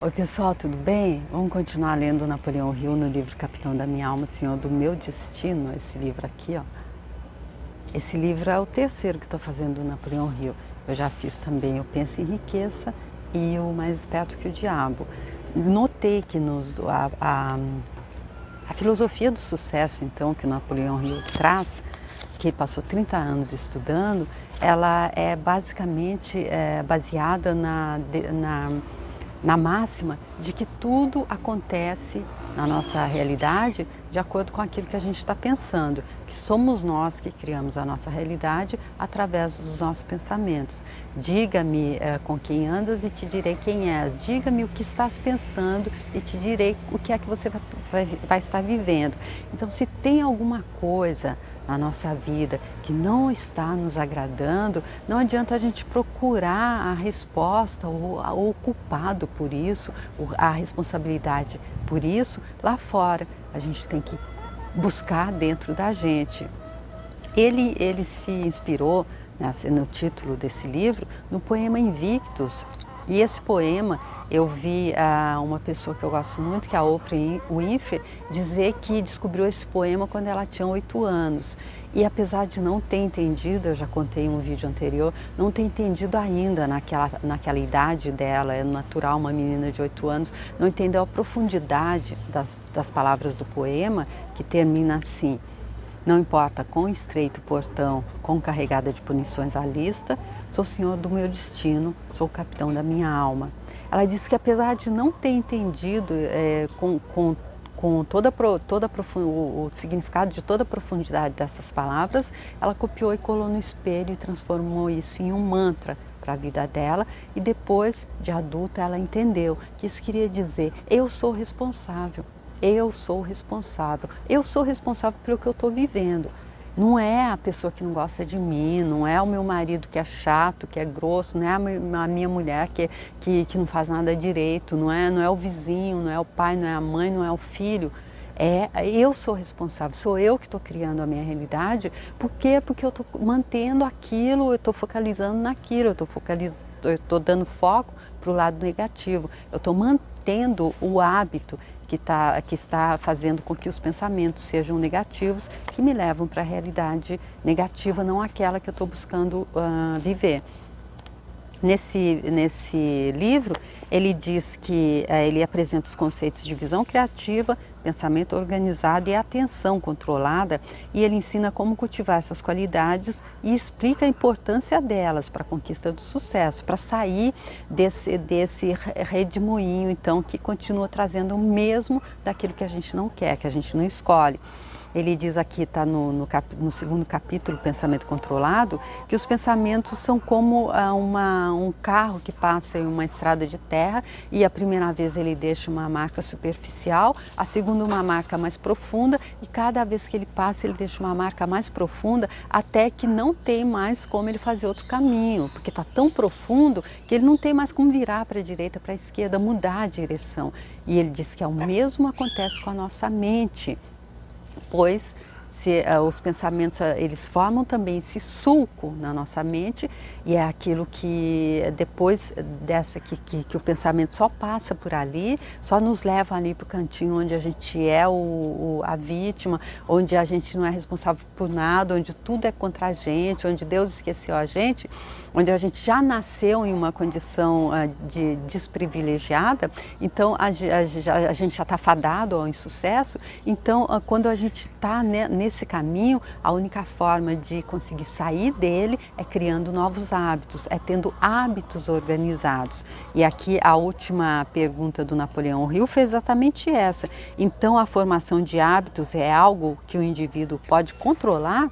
Oi pessoal, tudo bem? Vamos continuar lendo Napoleão Hill no livro Capitão da Minha Alma, Senhor do Meu Destino, esse livro aqui, ó. Esse livro é o terceiro que estou fazendo do Napoleão Hill. Eu já fiz também o Pensa e Enriqueça e o Mais Esperto que o Diabo. Notei que a filosofia do sucesso, então, que o Napoleão Hill traz, que passou 30 anos estudando, ela é basicamente baseada na máxima de que tudo acontece na nossa realidade de acordo com aquilo que a gente está pensando, que somos nós que criamos a nossa realidade através dos nossos pensamentos. Diga-me com quem andas e te direi quem és. Diga-me o que estás pensando e te direi o que é que você vai estar vivendo. Então, se tem alguma coisa na nossa vida que não está nos agradando, não adianta a gente procurar a resposta ou o culpado por isso, a responsabilidade por isso lá fora. A gente tem que buscar dentro da gente. Ele se inspirou, no título desse livro, no poema Invictus. E esse poema, eu vi uma pessoa que eu gosto muito, que é a Oprah Winfrey, dizer que descobriu esse poema quando ela tinha 8 anos. E apesar de não ter entendido, eu já contei em um vídeo anterior, não ter entendido ainda naquela idade dela, é natural uma menina de 8 anos, não entendeu a profundidade das palavras do poema, que termina assim: não importa quão estreito o portão, quão carregada de punições a lista, sou senhor do meu destino, sou o capitão da minha alma. Ela disse que apesar de não ter entendido com o significado de toda a profundidade dessas palavras, ela copiou e colou no espelho e transformou isso em um mantra para a vida dela, e depois, de adulta, ela entendeu que isso queria dizer: eu sou responsável. Eu sou responsável. Eu sou responsável pelo que eu estou vivendo. Não é a pessoa que não gosta de mim, não é o meu marido que é chato, que é grosso, não é a minha mulher que não faz nada direito, não é o vizinho, não é o pai, não é a mãe, não é o filho. Eu sou responsável, sou eu que estou criando a minha realidade. Por quê? Porque eu estou mantendo aquilo, eu estou focalizando naquilo, eu estou dando foco para o lado negativo, eu estou mantendo o hábito que está fazendo com que os pensamentos sejam negativos, que me levam para a realidade negativa, não aquela que eu estou buscando viver. Nesse livro, ele diz que ele apresenta os conceitos de visão criativa, pensamento organizado e atenção controlada, e ele ensina como cultivar essas qualidades e explica a importância delas para a conquista do sucesso, para sair desse redemoinho, então, que continua trazendo o mesmo daquilo que a gente não quer, que a gente não escolhe. Ele diz aqui, está no segundo capítulo, Pensamento Controlado, que os pensamentos são como um carro que passa em uma estrada de terra, e a primeira vez ele deixa uma marca superficial, a segunda uma marca mais profunda, e cada vez que ele passa ele deixa uma marca mais profunda, até que não tem mais como ele fazer outro caminho, porque está tão profundo que ele não tem mais como virar para a direita, para a esquerda, mudar a direção. E ele diz que o mesmo acontece com a nossa mente, pois os pensamentos eles formam também esse sulco na nossa mente, e é aquilo que depois dessa que o pensamento só passa por ali, só nos leva ali para o cantinho onde a gente é a vítima, onde a gente não é responsável por nada, onde tudo é contra a gente, onde Deus esqueceu a gente, onde a gente já nasceu em uma condição de desprivilegiada. Então a gente já está fadado ao insucesso. Então quando a gente está nesse caminho, a única forma de conseguir sair dele é criando novos hábitos, é tendo hábitos organizados. E aqui a última pergunta do Napoleão Hill foi exatamente essa. Então a formação de hábitos é algo que o indivíduo pode controlar?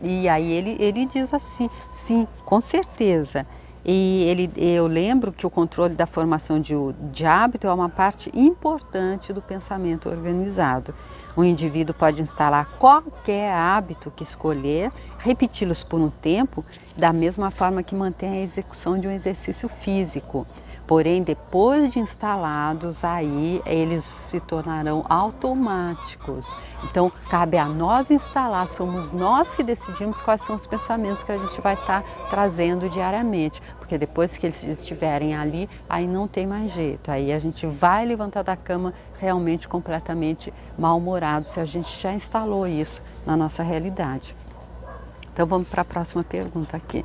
E aí ele diz assim: sim, com certeza. E eu lembro que o controle da formação de hábito é uma parte importante do pensamento organizado. O indivíduo pode instalar qualquer hábito que escolher, repeti-los por um tempo, da mesma forma que mantém a execução de um exercício físico. Porém, depois de instalados, aí eles se tornarão automáticos. Então, cabe a nós instalar, somos nós que decidimos quais são os pensamentos que a gente vai estar trazendo diariamente. Porque depois que eles estiverem ali, aí não tem mais jeito. Aí a gente vai levantar da cama realmente completamente mal-humorado, se a gente já instalou isso na nossa realidade. Então, vamos para a próxima pergunta aqui.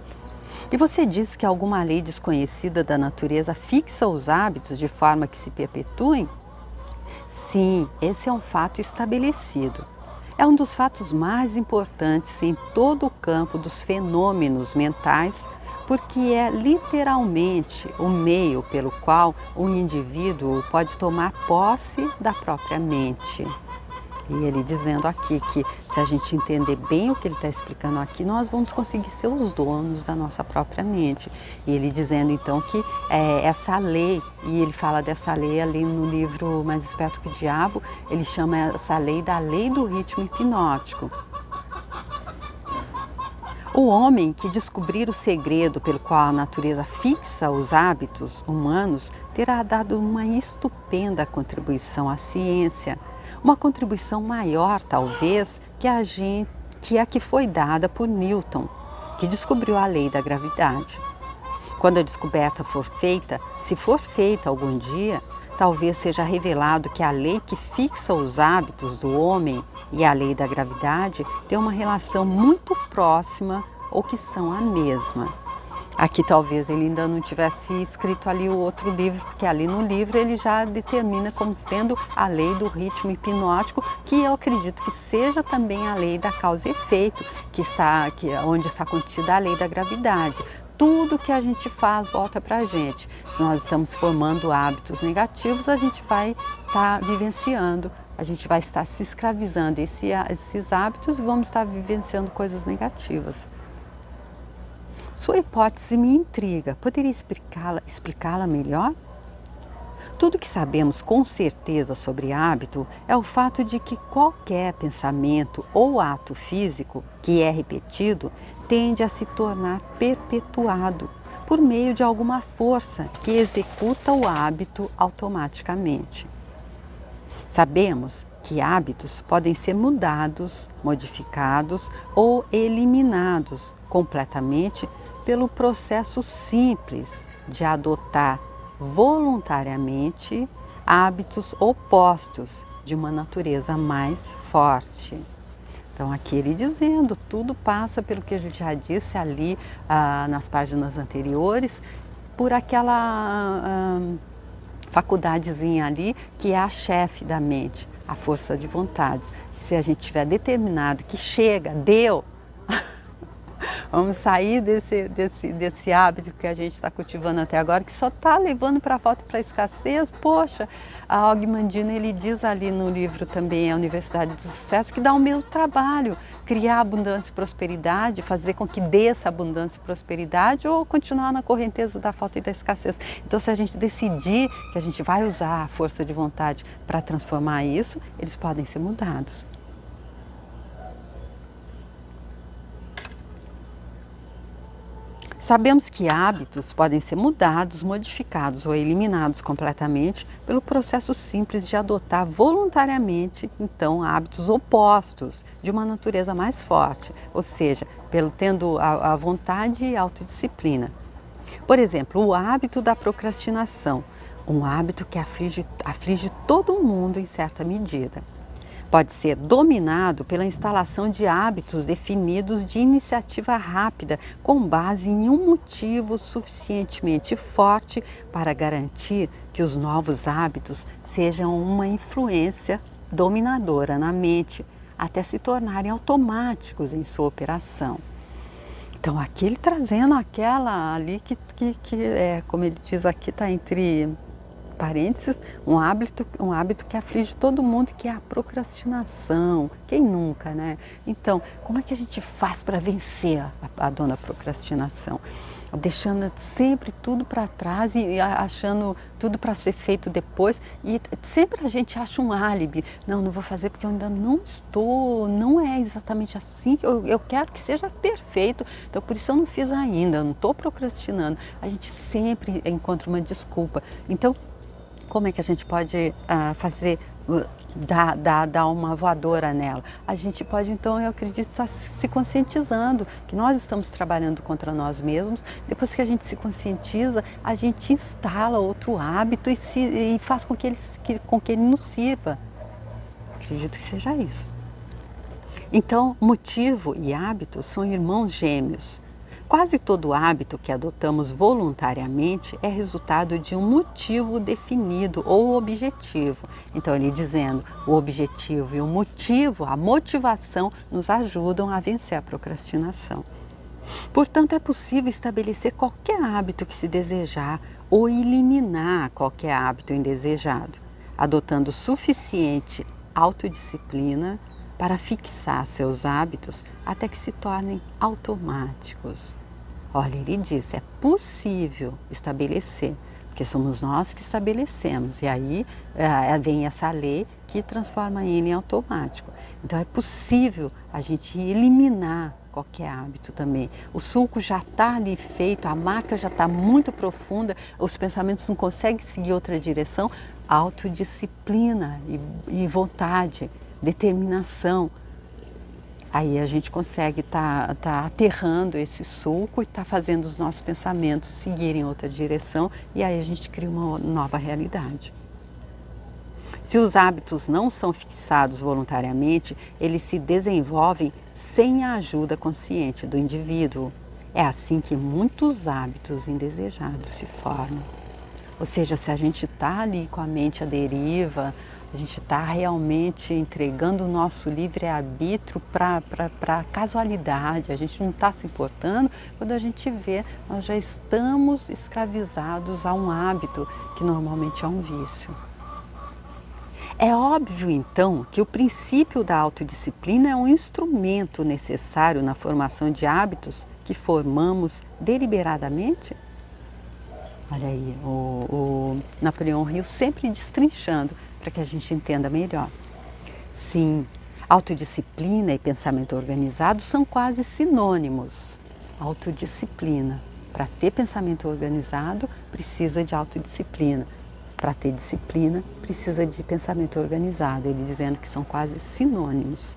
E você disse que alguma lei desconhecida da natureza fixa os hábitos de forma que se perpetuem? Sim, esse é um fato estabelecido. É um dos fatos mais importantes em todo o campo dos fenômenos mentais, porque é literalmente o meio pelo qual um indivíduo pode tomar posse da própria mente. E ele dizendo aqui que se a gente entender bem o que ele está explicando aqui, nós vamos conseguir ser os donos da nossa própria mente. E ele dizendo então que essa lei, e ele fala dessa lei ali no livro Mais Esperto que o Diabo, ele chama essa lei da lei do ritmo hipnótico. O homem que descobrir o segredo pelo qual a natureza fixa os hábitos humanos terá dado uma estupenda contribuição à ciência. Uma contribuição maior, talvez, que a que foi dada por Newton, que descobriu a lei da gravidade. Quando a descoberta for feita, se for feita algum dia, talvez seja revelado que a lei que fixa os hábitos do homem e a lei da gravidade têm uma relação muito próxima ou que são a mesma. Aqui talvez ele ainda não tivesse escrito ali o outro livro, porque ali no livro ele já determina como sendo a lei do ritmo hipnótico, que eu acredito que seja também a lei da causa e efeito, onde está contida a lei da gravidade. Tudo que a gente faz volta para a gente. Se nós estamos formando hábitos negativos, a gente vai estar vivenciando, a gente vai estar se escravizando esses hábitos e vamos estar vivenciando coisas negativas. Sua hipótese me intriga. Poderia explicá-la melhor? Tudo que sabemos com certeza sobre hábito é o fato de que qualquer pensamento ou ato físico que é repetido tende a se tornar perpetuado por meio de alguma força que executa o hábito automaticamente. Sabemos que hábitos podem ser mudados, modificados ou eliminados completamente pelo processo simples de adotar voluntariamente hábitos opostos de uma natureza mais forte. Então aqui ele dizendo, tudo passa pelo que a gente já disse ali nas páginas anteriores, por aquela faculdadezinha ali que é a chefe da mente, a força de vontades. Se a gente tiver determinado que chega, deu, vamos sair desse hábito que a gente está cultivando até agora, que só está levando para a falta e para a escassez. Poxa, a Og Mandino, ele diz ali no livro também, A Universidade do Sucesso, que dá o mesmo trabalho, criar abundância e prosperidade, fazer com que dê essa abundância e prosperidade ou continuar na correnteza da falta e da escassez. Então, se a gente decidir que a gente vai usar a força de vontade para transformar isso, eles podem ser mudados. Sabemos que hábitos podem ser mudados, modificados ou eliminados completamente pelo processo simples de adotar voluntariamente, então, hábitos opostos de uma natureza mais forte, ou seja, tendo a vontade e autodisciplina. Por exemplo, o hábito da procrastinação, um hábito que aflige todo mundo em certa medida. Pode ser dominado pela instalação de hábitos definidos de iniciativa rápida, com base em um motivo suficientemente forte para garantir que os novos hábitos sejam uma influência dominadora na mente, até se tornarem automáticos em sua operação. Então aqui ele trazendo aquela ali que como ele diz aqui, está entre parênteses, um hábito que aflige todo mundo, que é a procrastinação. Quem nunca, né? Então, como é que a gente faz para vencer a dona procrastinação? deixando sempre tudo para trás e achando tudo para ser feito depois. E sempre a gente acha um álibi. Não, não vou fazer porque eu ainda não estou, não é exatamente assim, eu quero que seja perfeito, então por isso eu não fiz ainda, eu não estou procrastinando. A gente sempre encontra uma desculpa. Então, como é que a gente pode fazer, dar uma voadora nela? A gente pode, então, eu acredito, estar se conscientizando que nós estamos trabalhando contra nós mesmos. Depois que a gente se conscientiza, a gente instala outro hábito e faz com que ele nos sirva. Acredito que seja isso. Então, motivo e hábito são irmãos gêmeos. Quase todo hábito que adotamos voluntariamente é resultado de um motivo definido ou objetivo. Então, ele dizendo, o objetivo e o motivo, a motivação, nos ajudam a vencer a procrastinação. Portanto, é possível estabelecer qualquer hábito que se desejar ou eliminar qualquer hábito indesejado, adotando suficiente autodisciplina para fixar seus hábitos até que se tornem automáticos. Olha, ele disse, é possível estabelecer, porque somos nós que estabelecemos, e aí vem essa lei que transforma ele em automático. Então é possível a gente eliminar qualquer hábito também. O sulco já está ali feito, a marca já está muito profunda, os pensamentos não conseguem seguir outra direção. Autodisciplina e vontade, determinação. Aí a gente consegue tá aterrando esse sulco e tá fazendo os nossos pensamentos seguirem outra direção, e aí a gente cria uma nova realidade. Se os hábitos não são fixados voluntariamente, eles se desenvolvem sem a ajuda consciente do indivíduo. É assim que muitos hábitos indesejados se formam. Ou seja, se a gente está ali com a mente à deriva, a gente está realmente entregando o nosso livre-arbítrio para a casualidade, a gente não está se importando, quando a gente vê, nós já estamos escravizados a um hábito que normalmente é um vício. É óbvio, então, que o princípio da autodisciplina é um instrumento necessário na formação de hábitos que formamos deliberadamente. Olha aí, o Napoleão Hill sempre destrinchando para que a gente entenda melhor. Sim, autodisciplina e pensamento organizado são quase sinônimos. Autodisciplina. Para ter pensamento organizado, precisa de autodisciplina. Para ter disciplina, precisa de pensamento organizado. Ele dizendo que são quase sinônimos.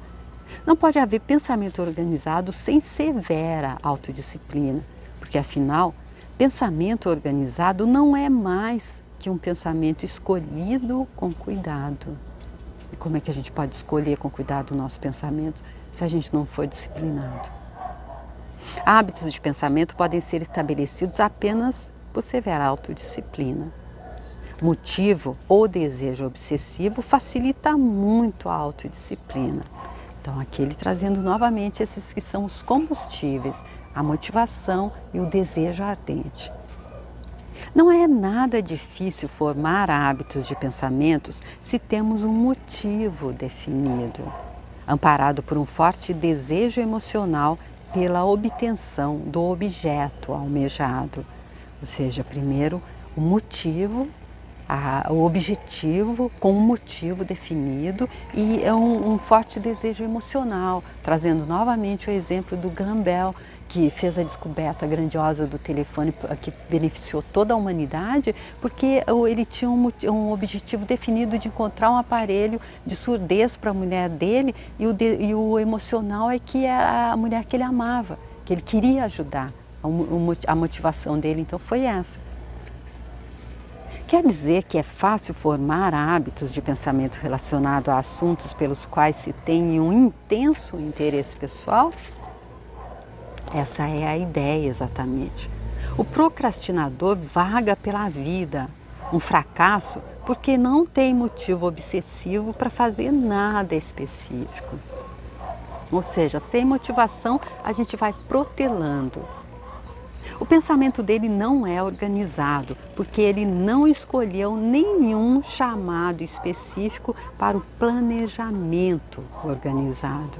Não pode haver pensamento organizado sem severa autodisciplina, porque afinal, pensamento organizado não é mais que um pensamento escolhido com cuidado. E como é que a gente pode escolher com cuidado o nosso pensamento se a gente não for disciplinado? Hábitos de pensamento podem ser estabelecidos apenas por severa autodisciplina. Motivo ou desejo obsessivo facilita muito a autodisciplina. Então, aqui ele trazendo novamente esses que são os combustíveis, a motivação e o desejo ardente. Não é nada difícil formar hábitos de pensamentos se temos um motivo definido, amparado por um forte desejo emocional pela obtenção do objeto almejado. Ou seja, primeiro o motivo, o objetivo com um motivo definido e é um forte desejo emocional, trazendo novamente o exemplo do Graham Bell, que fez a descoberta grandiosa do telefone que beneficiou toda a humanidade, porque ele tinha um objetivo definido de encontrar um aparelho de surdez para a mulher dele, e o emocional é que era a mulher que ele amava, que ele queria ajudar. A motivação dele então foi essa. Quer dizer que é fácil formar hábitos de pensamento relacionado a assuntos pelos quais se tem um intenso interesse pessoal? Essa é a ideia exatamente. O procrastinador vaga pela vida, um fracasso porque não tem motivo obsessivo para fazer nada específico. Ou seja, sem motivação a gente vai protelando. O pensamento dele não é organizado, porque ele não escolheu nenhum chamado específico para o planejamento organizado.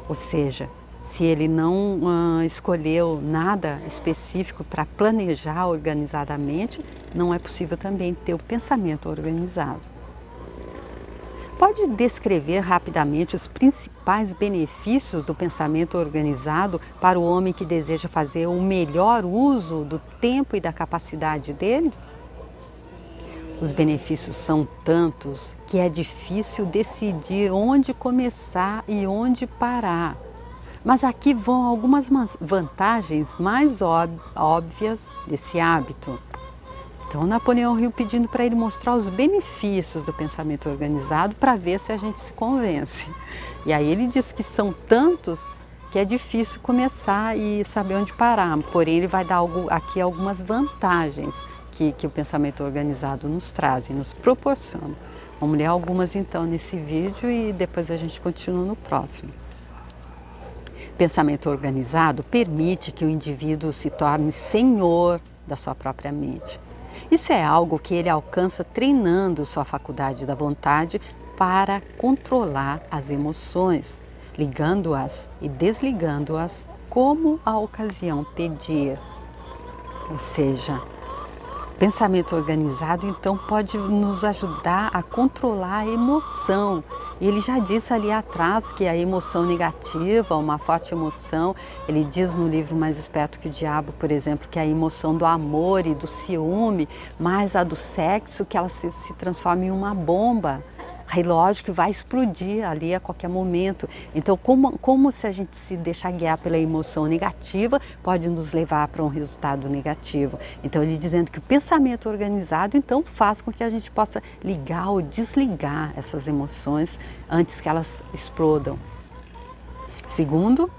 Ou seja, Se ele não escolheu nada específico para planejar organizadamente, não é possível também ter o pensamento organizado. Pode descrever rapidamente os principais benefícios do pensamento organizado para o homem que deseja fazer o melhor uso do tempo e da capacidade dele? Os benefícios são tantos que é difícil decidir onde começar e onde parar. Mas aqui vão algumas vantagens mais óbvias desse hábito. Então, Napoleão Hill pedindo para ele mostrar os benefícios do pensamento organizado para ver se a gente se convence. E aí ele diz que são tantos que é difícil começar e saber onde parar. Porém, ele vai dar aqui algumas vantagens que o pensamento organizado nos traz e nos proporciona. Vamos ler algumas então nesse vídeo e depois a gente continua no próximo. Pensamento organizado permite que o indivíduo se torne senhor da sua própria mente. Isso é algo que ele alcança treinando sua faculdade da vontade para controlar as emoções, ligando-as e desligando-as como a ocasião pedir. Ou seja, pensamento organizado, então, pode nos ajudar a controlar a emoção. E ele já disse ali atrás que a emoção negativa, uma forte emoção, ele diz no livro Mais Esperto que o Diabo, por exemplo, que é a emoção do amor e do ciúme, mais a do sexo, que ela se transforma em uma bomba. Aí, lógico, vai explodir ali a qualquer momento. Então, como se a gente se deixar guiar pela emoção negativa, pode nos levar para um resultado negativo. Então, ele dizendo que o pensamento organizado, então, faz com que a gente possa ligar ou desligar essas emoções antes que elas explodam. Segundo,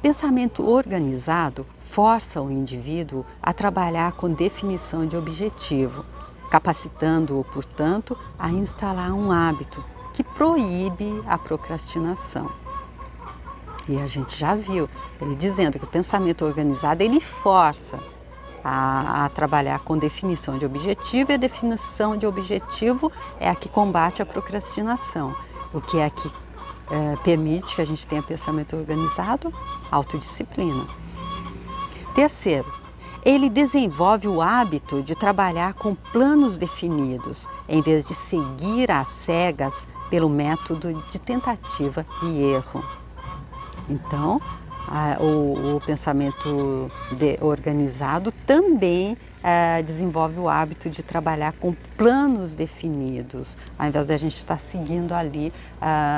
pensamento organizado força o indivíduo a trabalhar com definição de objetivo, capacitando-o, portanto, a instalar um hábito que proíbe a procrastinação. E a gente já viu ele dizendo que o pensamento organizado ele força a trabalhar com definição de objetivo, e a definição de objetivo é a que combate a procrastinação. O que é que permite que a gente tenha pensamento organizado? Autodisciplina. Terceiro, ele desenvolve o hábito de trabalhar com planos definidos, em vez de seguir às cegas pelo método de tentativa e erro. Então, o pensamento organizado também desenvolve o hábito de trabalhar com planos definidos, ao invés de a gente estar seguindo ali,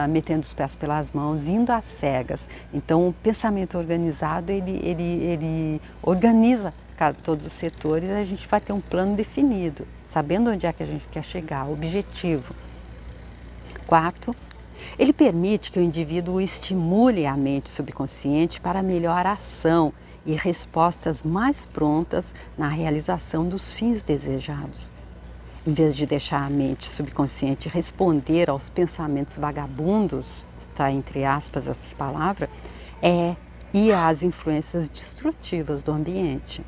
metendo os pés pelas mãos, indo às cegas. Então, o pensamento organizado, ele organiza todos os setores, a gente vai ter um plano definido, sabendo onde é que a gente quer chegar, objetivo. Quarto, ele permite que o indivíduo estimule a mente subconsciente para melhor ação e respostas mais prontas na realização dos fins desejados. Em vez de deixar a mente subconsciente responder aos pensamentos vagabundos, está entre aspas essa palavra, e às influências destrutivas do ambiente.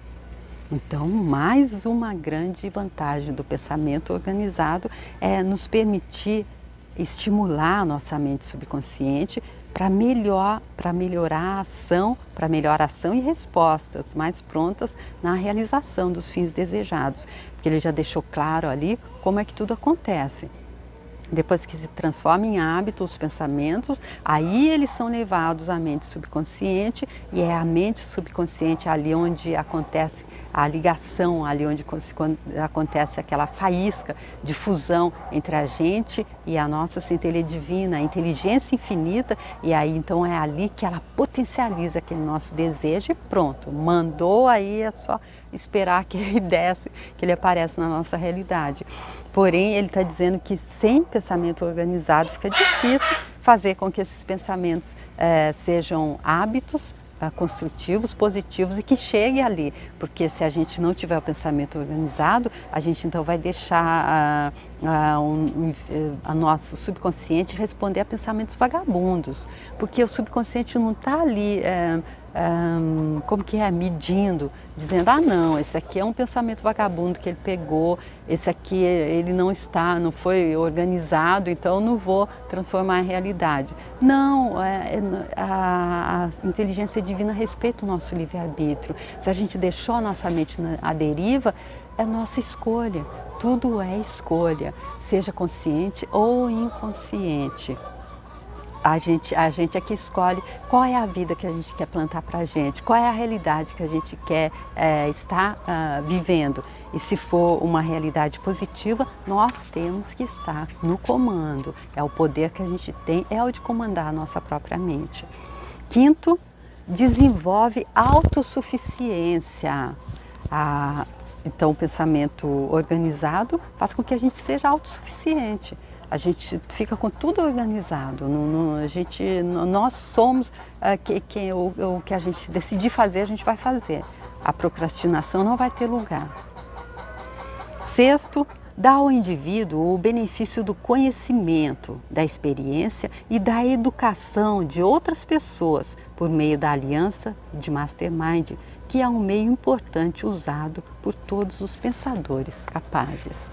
Então, mais uma grande vantagem do pensamento organizado é nos permitir estimular a nossa mente subconsciente para melhorar a ação, para melhor ação e respostas mais prontas na realização dos fins desejados. Porque ele já deixou claro ali como é que tudo acontece. Depois que se transforma em hábito os pensamentos, aí eles são levados à mente subconsciente, e é a mente subconsciente ali onde acontece a ligação, ali onde acontece aquela faísca de fusão entre a gente e a nossa centelha divina, a inteligência infinita, e aí então é ali que ela potencializa aquele nosso desejo e pronto, mandou, aí é só esperar que ele desce, que ele apareça na nossa realidade. Porém, ele está dizendo que sem pensamento organizado fica difícil fazer com que esses pensamentos sejam hábitos construtivos, positivos, e que chegue ali, porque se a gente não tiver o pensamento organizado, a gente então vai deixar a nosso subconsciente responder a pensamentos vagabundos, porque o subconsciente não está ali como que é, medindo, dizendo, ah não, esse aqui é um pensamento vagabundo que ele pegou, esse aqui ele não foi organizado, então eu não vou transformar em realidade. Não, a inteligência divina respeita o nosso livre-arbítrio. Se a gente deixou a nossa mente à deriva, é nossa escolha. Tudo é escolha, seja consciente ou inconsciente. A gente é que escolhe qual é a vida que a gente quer plantar para a gente, qual é a realidade que a gente quer estar vivendo. E se for uma realidade positiva, nós temos que estar no comando. É o poder que a gente tem, é o de comandar a nossa própria mente. Quinto, desenvolve autossuficiência. Então, o pensamento organizado faz com que a gente seja autossuficiente. A gente fica com tudo organizado. Nós somos o que a gente decidir fazer, a gente vai fazer. A procrastinação não vai ter lugar. Sexto, dá ao indivíduo o benefício do conhecimento, da experiência e da educação de outras pessoas por meio da aliança de Mastermind, que é um meio importante usado por todos os pensadores capazes.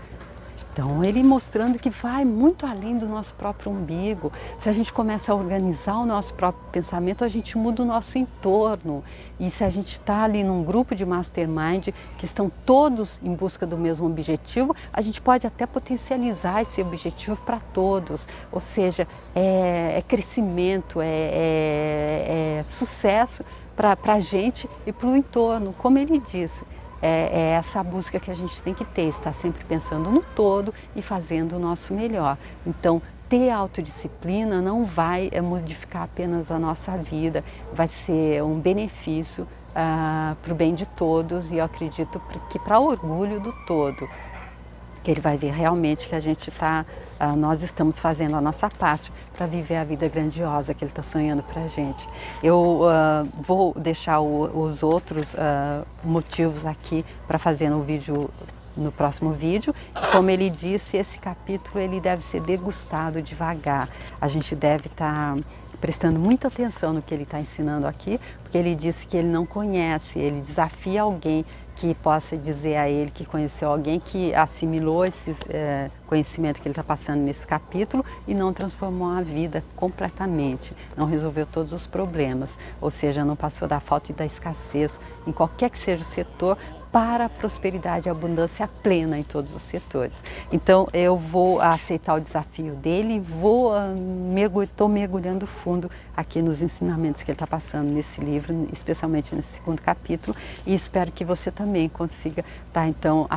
Então, ele mostrando que vai muito além do nosso próprio umbigo. Se a gente começa a organizar o nosso próprio pensamento, a gente muda o nosso entorno. E se a gente está ali num grupo de mastermind, que estão todos em busca do mesmo objetivo, a gente pode até potencializar esse objetivo para todos. Ou seja, é crescimento, é sucesso para a gente e para o entorno, como ele disse. É essa busca que a gente tem que ter, estar sempre pensando no todo e fazendo o nosso melhor. Então, ter autodisciplina não vai modificar apenas a nossa vida, vai ser um benefício para o bem de todos e eu acredito que para o orgulho do todo. Que ele vai ver realmente que nós estamos fazendo a nossa parte para viver a vida grandiosa que ele está sonhando para a gente. Eu vou deixar os outros motivos aqui para fazer no próximo vídeo. Como ele disse, esse capítulo ele deve ser degustado devagar. A gente deve estar prestando muita atenção no que ele está ensinando aqui, porque ele disse que ele não conhece, ele desafia alguém que possa dizer a ele que conheceu alguém que assimilou esse conhecimento que ele está passando nesse capítulo e não transformou a vida completamente, não resolveu todos os problemas, ou seja, não passou da falta e da escassez em qualquer que seja o setor para a prosperidade e abundância plena em todos os setores. Então eu vou aceitar o desafio dele e estou mergulhando fundo aqui nos ensinamentos que ele está passando nesse livro, especialmente nesse segundo capítulo, e espero que você também consiga estar então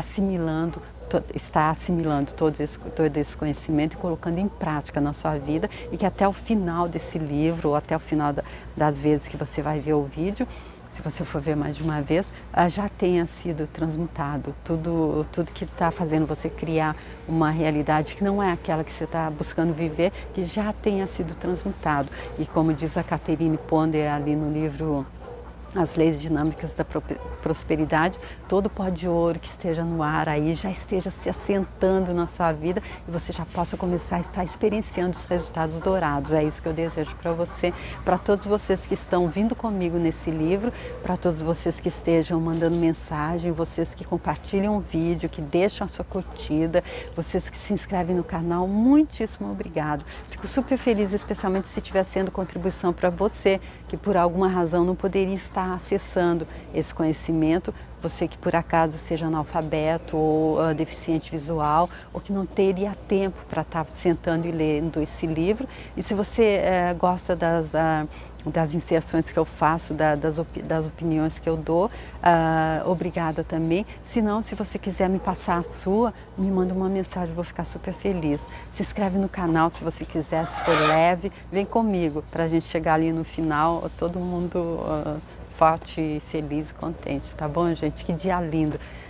está assimilando todo esse conhecimento e colocando em prática na sua vida e que até o final desse livro, ou até o final das vezes que você vai ver o vídeo, se você for ver mais de uma vez, já tenha sido transmutado. Tudo que está fazendo você criar uma realidade que não é aquela que você está buscando viver, que já tenha sido transmutado. E como diz a Catherine Ponder ali no livro As Leis Dinâmicas da Prosperidade, todo pó de ouro que esteja no ar aí já esteja se assentando na sua vida e você já possa começar a estar experienciando os resultados dourados. É isso que eu desejo para você, para todos vocês que estão vindo comigo nesse livro, para todos vocês que estejam mandando mensagem, vocês que compartilham o vídeo, que deixam a sua curtida, vocês que se inscrevem no canal, muitíssimo obrigado. Fico super feliz, especialmente se estiver sendo contribuição para você, que por alguma razão não poderia estar acessando esse conhecimento, você que por acaso seja analfabeto ou deficiente visual, ou que não teria tempo para estar sentando e lendo esse livro. E se você gosta das inserções que eu faço, das opiniões que eu dou, obrigada também. Se não, se você quiser me passar a sua, me manda uma mensagem, eu vou ficar super feliz. Se inscreve no canal se você quiser, se for leve, vem comigo para a gente chegar ali no final, todo mundo forte, feliz e contente, tá bom, gente? Que dia lindo!